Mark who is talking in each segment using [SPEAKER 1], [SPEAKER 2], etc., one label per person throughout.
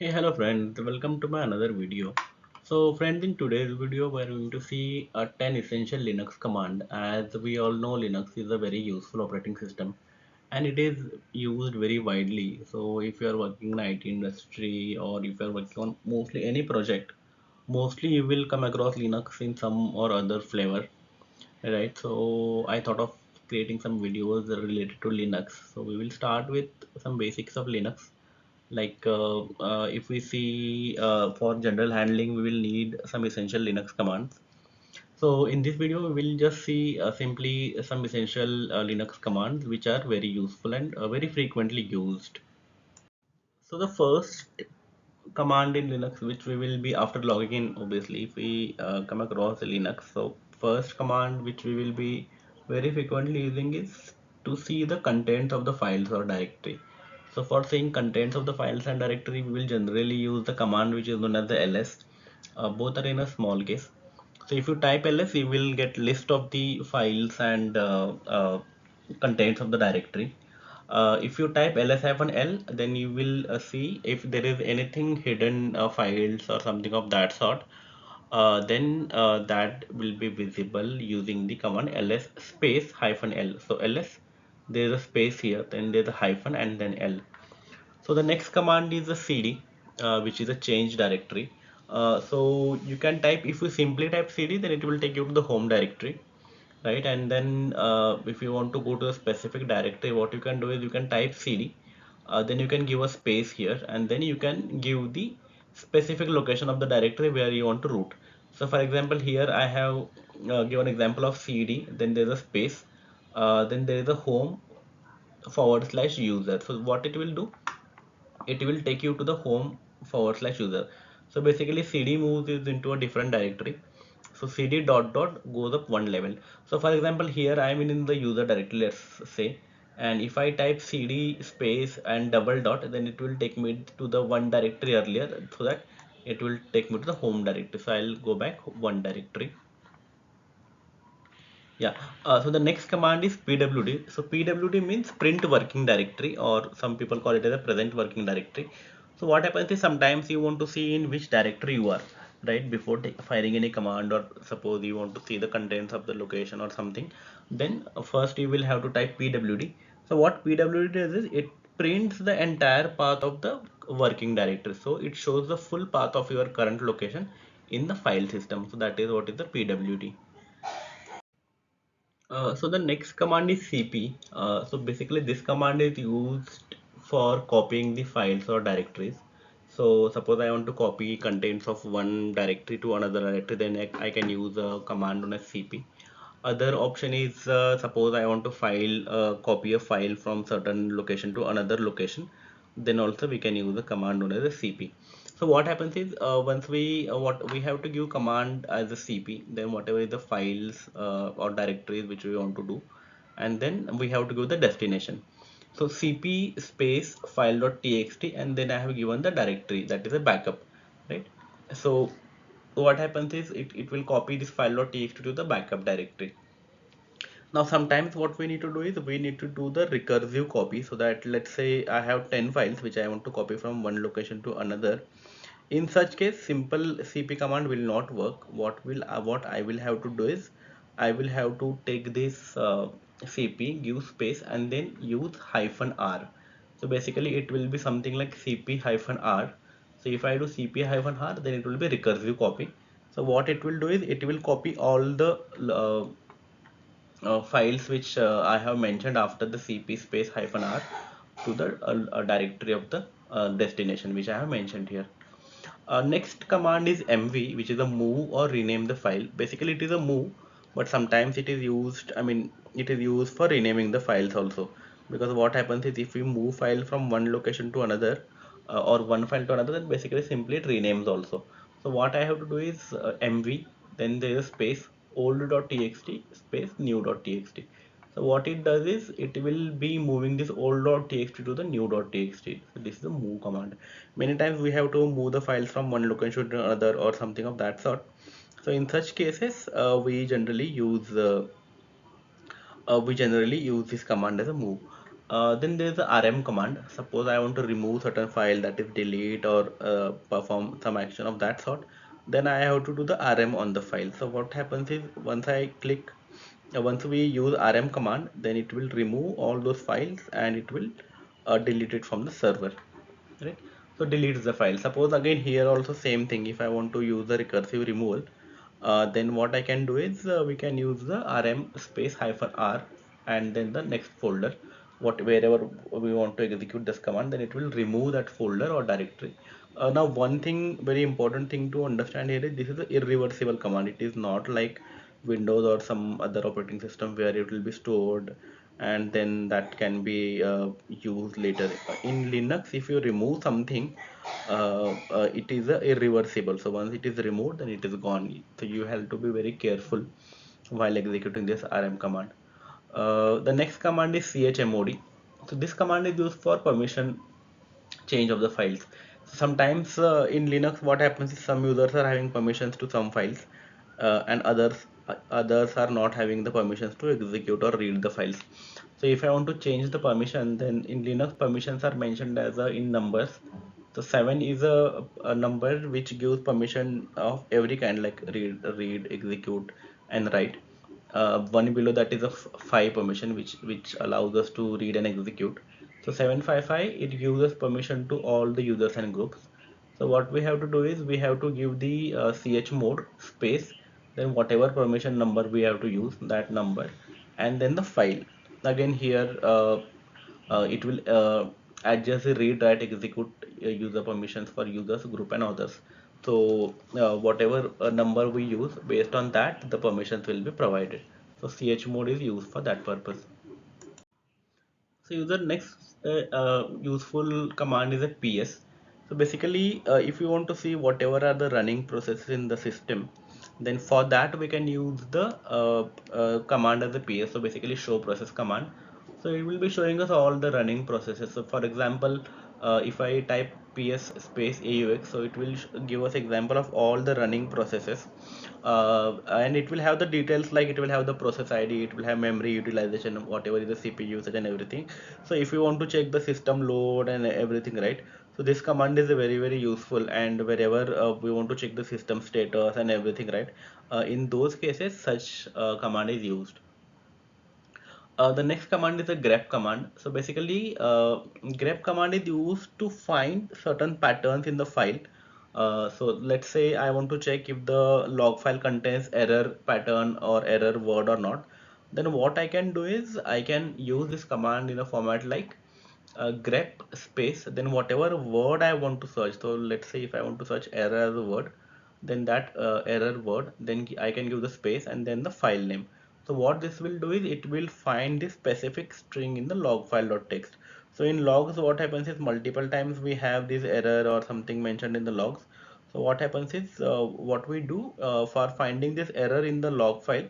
[SPEAKER 1] Hey, hello friends, welcome to my another video. So friends, in today's video we're going to see a 10 essential Linux command. As we all know, Linux is a very useful operating system and it is used very widely. So if you are working in IT industry or if you are working on mostly any project, mostly you will come across Linux in some or other flavor, right? So I thought of creating some videos related to Linux. So we will start with some basics of Linux. If we see for general handling, we will need some essential Linux commands. So in this video, we will just see simply some essential Linux commands which are very useful and very frequently used. So the first command in Linux, which we will be after logging in, obviously, if we come across Linux. So first command which we will be very frequently using is to see the contents of the files or directory. So for seeing contents of the files and directory, we will generally use the command which is known as the ls. Both are in a small case. So if you type ls, you will get list of the files and contents of the directory. If you type ls-l, then you will see if there is anything hidden files or something of that sort. Then that will be visible using the command ls space hyphen l. So ls, there is a space here, then there is a hyphen and then l. So the next command is a cd, which is a change directory. So you can type, if you simply type cd, then it will take you to the home directory, right? And then if you want to go to a specific directory, what you can do is you can type cd, then you can give a space here, and then you can give the specific location of the directory where you want to root. So for example, here I have given example of cd, then there's a space, then there is a home forward slash user. So what it will do, it will take you to the home forward slash user. So basically cd moves is into a different directory. So cd dot dot goes up one level. So for example, here I am in the user directory, let's say, and if I type cd space and double dot, then it will take me to the one directory earlier, so that it will take me to the home directory. So I'll go back one directory. Yeah, so the next command is pwd. So pwd means print working directory, or some people call it as a present working directory. So what happens is sometimes you want to see in which directory you are, right? Before firing any command, or suppose you want to see the contents of the location or something, then first you will have to type pwd. So what pwd does is it prints the entire path of the working directory. So it shows the full path of your current location in the file system. So that is what is the pwd. So the next command is cp. So basically this command is used for copying the files or directories. So suppose I want to copy contents of one directory to another directory, then I can use a command known as cp. Other option is suppose I want to copy a file from certain location to another location, then also we can use a command known as a cp. So what happens is once what we have to give command as a cp, then whatever is the files or directories which we want to do, and then we have to give the destination. So cp space file.txt, and then I have given the directory, that is a backup, right? So what happens is it will copy this file.txt to the backup directory. Now sometimes what we need to do is we need to do the recursive copy, so that let's say I have 10 files which I want to copy from one location to another. In such case, simple cp command will not work. What I will have to do is I will have to take this cp, give space, and then use hyphen r. So basically it will be something like cp hyphen r. So if I do cp hyphen r, then it will be recursive copy. So what it will do is it will copy all the files which I have mentioned after the cp space hyphen r to the directory of the destination which I have mentioned here. Next command is mv, which is a move or rename the file. Basically it is a move, but sometimes it is used, I mean, it is used for renaming the files also. Because what happens is if we move file from one location to another, or one file to another, then basically simply it renames also. So what I have to do is mv, then there is space old.txt space new.txt. So what it does is it will be moving this old.txt to the new.txt. So this is the move command. Many times we have to move the files from one location to another or something of that sort. So in such cases, we generally use this command as a move. Then there is the rm command. Suppose I want to remove certain file, that is delete or perform some action of that sort, then I have to do the rm on the file. So what happens is, once we use rm command, then it will remove all those files and it will delete it from the server, right? So deletes the file. Suppose again here also same thing, if I want to use the recursive removal, then what I can do is, we can use the rm space hyphen r and then the next folder, wherever we want to execute this command, then it will remove that folder or directory. Now one thing, very important thing to understand here is, this is an irreversible command. It is not like Windows or some other operating system where it will be stored and then that can be used later. In Linux, if you remove something, it is irreversible. So once it is removed, then it is gone. So you have to be very careful while executing this rm command. The next command is chmod. So this command is used for permission change of the files. Sometimes in Linux, what happens is, some users are having permissions to some files, and others are not having the permissions to execute or read the files. So if I want to change the permission, then in Linux permissions are mentioned as in numbers. So 7 is a number which gives permission of every kind, like read, execute, and write. One below that is a 5 permission, which allows us to read and execute. So 755, it gives us permission to all the users and groups. So what we have to do is, we have to give the chmod space, then whatever permission number we have to use, that number, and then the file. Again here, it will adjust the read, write, execute user permissions for users, group, and others. So whatever number we use, based on that the permissions will be provided. So chmod is used for that purpose. So user next useful command is a ps. So basically, if you want to see whatever are the running processes in the system, then for that we can use the command as a ps. So basically show process command. So it will be showing us all the running processes. So for example, if I type ps space aux, so it will give us example of all the running processes, and it will have the details, like it will have the process id, it will have memory utilization, whatever is the cpu usage and everything. So if you want to check the system load and everything, right, so this command is very useful. And wherever we want to check the system status and everything, right, in those cases such command is used. The next command is a grep command. So basically, grep command is used to find certain patterns in the file. So let's say I want to check if the log file contains error pattern or error word or not. Then what I can do is, I can use this command in a format like grep space, then whatever word I want to search. So let's say if I want to search error as a word, then that error word, then I can give the space and then the file name. So what this will do is, it will find the specific string in the log file.txt. So in logs, what happens is, multiple times we have this error or something mentioned in the logs. So what happens is, what we do for finding this error in the log file,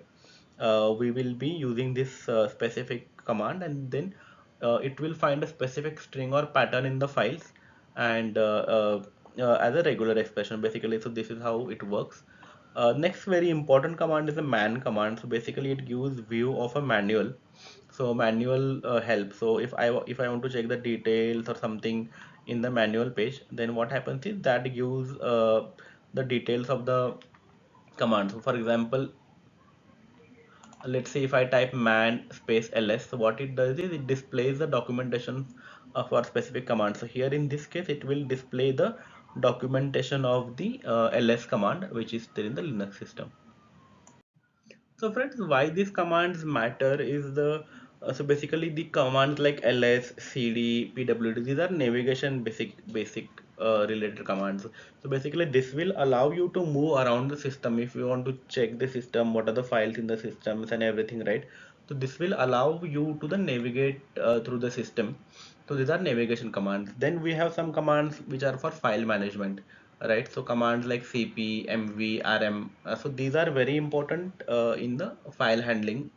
[SPEAKER 1] we will be using this specific command, and then it will find a specific string or pattern in the files, and as a regular expression basically. So this is how it works. Next very important command is a man command. So basically it gives view of a manual. So manual help. So if I want to check the details or something in the manual page, then what happens is, that gives the details of the command. So for example, let's say if I type man space ls, so what it does is, it displays the documentation for specific command. So here in this case, it will display the documentation of the ls command, which is there in the Linux system. So friends, why these commands matter is, the so basically the commands like ls, cd, pwd, these are navigation basic related commands. So basically this will allow you to move around the system. If you want to check the system, what are the files in the systems and everything, right? So this will allow you to the navigate through the system. So these are navigation commands. Then we have some commands which are for file management, right? So commands like cp, mv, rm, so these are very important in the file handling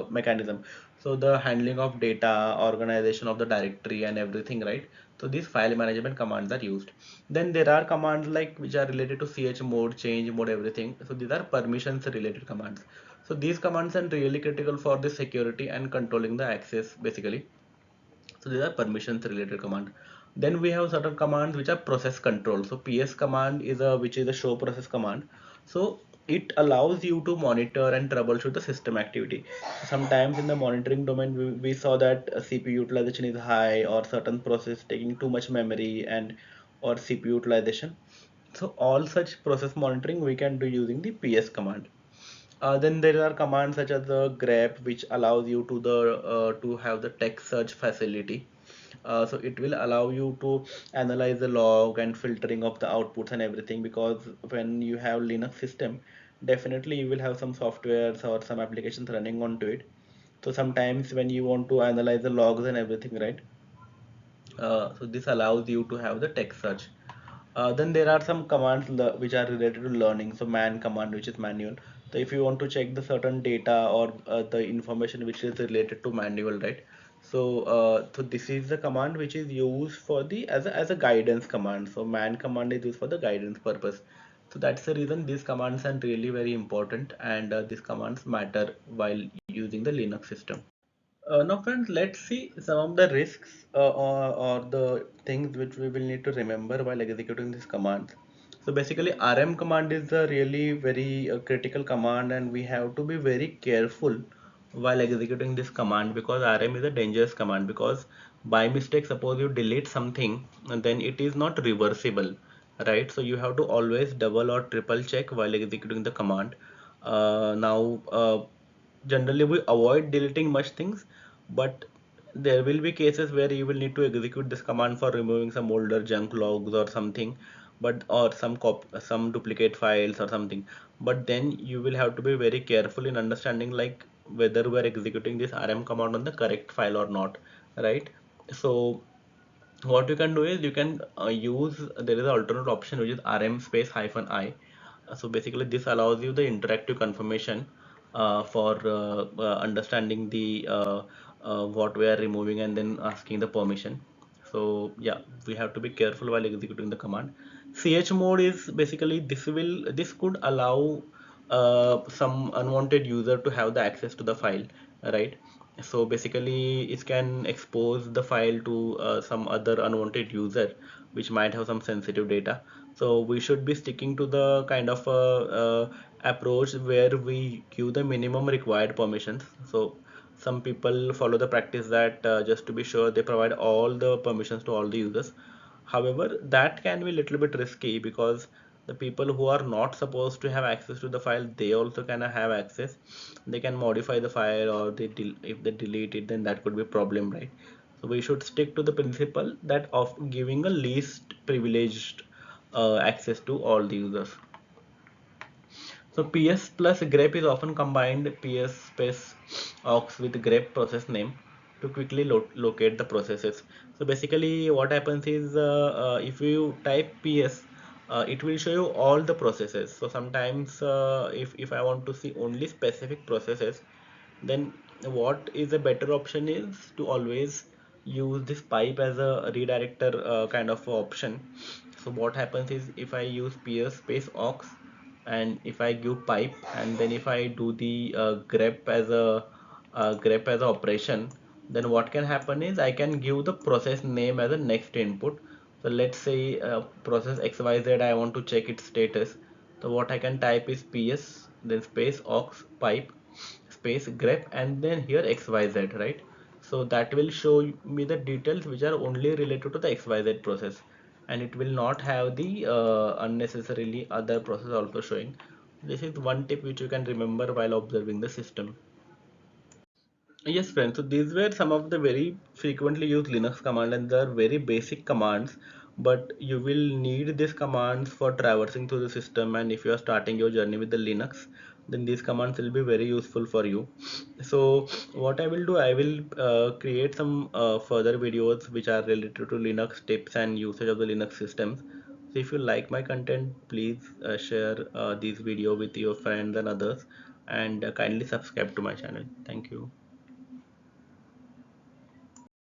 [SPEAKER 1] mechanism. So the handling of data, organization of the directory and everything, right? So these file management commands are used. Then there are commands like which are related to chmod, change mode, everything. So these are permissions related commands. So these commands are really critical for the security and controlling the access basically. So these are permissions related command. Then we have certain commands which are process control. So ps command is a which is a show process command. So it allows you to monitor and troubleshoot the system activity. Sometimes in the monitoring domain we saw that cpu utilization is high, or certain process taking too much memory, and or cpu utilization. So all such process monitoring we can do using the ps command. Then there are commands such as the grep, which allows you to have the text search facility. So it will allow you to analyze the log and filtering of the outputs and everything, because when you have Linux system, definitely you will have some softwares or some applications running onto it. So sometimes when you want to analyze the logs and everything, right? So this allows you to have the text search. Then there are some commands which are related to learning. So man command, which is manual. So if you want to check the certain data or the information which is related to manual, right? So this is the command which is used for the as a guidance command. So man command is used for the guidance purpose. So that's the reason these commands are really very important, and these commands matter while using the Linux system. Now, friends, let's see some of the risks or the things which we will need to remember while executing this command. So basically, RM command is a really very critical command, and we have to be very careful while executing this command, because RM is a dangerous command. Because by mistake, suppose you delete something, and then it is not reversible, right? So you have to always double or triple check while executing the command. Generally we avoid deleting much things, but there will be cases where you will need to execute this command for removing some older junk logs or something, but or some duplicate files or something. But then you will have to be very careful in understanding like whether we are executing this rm command on the correct file or not, right? So what you can do is you can use, there is an alternate option which is rm space hyphen I. So basically this allows you the interactive confirmation for understanding the what we are removing and then asking the permission. So yeah, we have to be careful while executing the command. Chmod is basically this could allow some unwanted user to have the access to the file, right? So basically it can expose the file to some other unwanted user which might have some sensitive data. So we should be sticking to the kind of approach where we give the minimum required permissions. So some people follow the practice that just to be sure they provide all the permissions to all the users. However, that can be a little bit risky, because the people who are not supposed to have access to the file, they also can have access. They can modify the file, or if they delete it, then that could be a problem, right? So we should stick to the principle that of giving a least privileged access to all the users. So ps plus grep is often combined, ps space aux with grep process name, to quickly locate the processes. So basically what happens is if you type ps, it will show you all the processes. So sometimes if I want to see only specific processes, then what is a better option is to always use this pipe as a redirector kind of option. So what happens is if I use ps space aux, and if I give pipe, and then if I do the grep as a operation, then what can happen is I can give the process name as a next input. So let's say process xyz, I want to check its status. So what I can type is ps then space aux pipe space grep and then here xyz, right? So that will show me the details which are only related to the xyz process, and it will not have the unnecessarily other process also showing. This is one tip which you can remember while observing the system. Yes, friends. So these were some of the very frequently used Linux commands, and they are very basic commands. But you will need these commands for traversing through the system, and if you are starting your journey with the Linux, then these commands will be very useful for you. So what I will do, I will create some further videos which are related to Linux tips and usage of the Linux systems. So if you like my content, please share these video with your friends and others, and kindly subscribe to my channel. Thank you.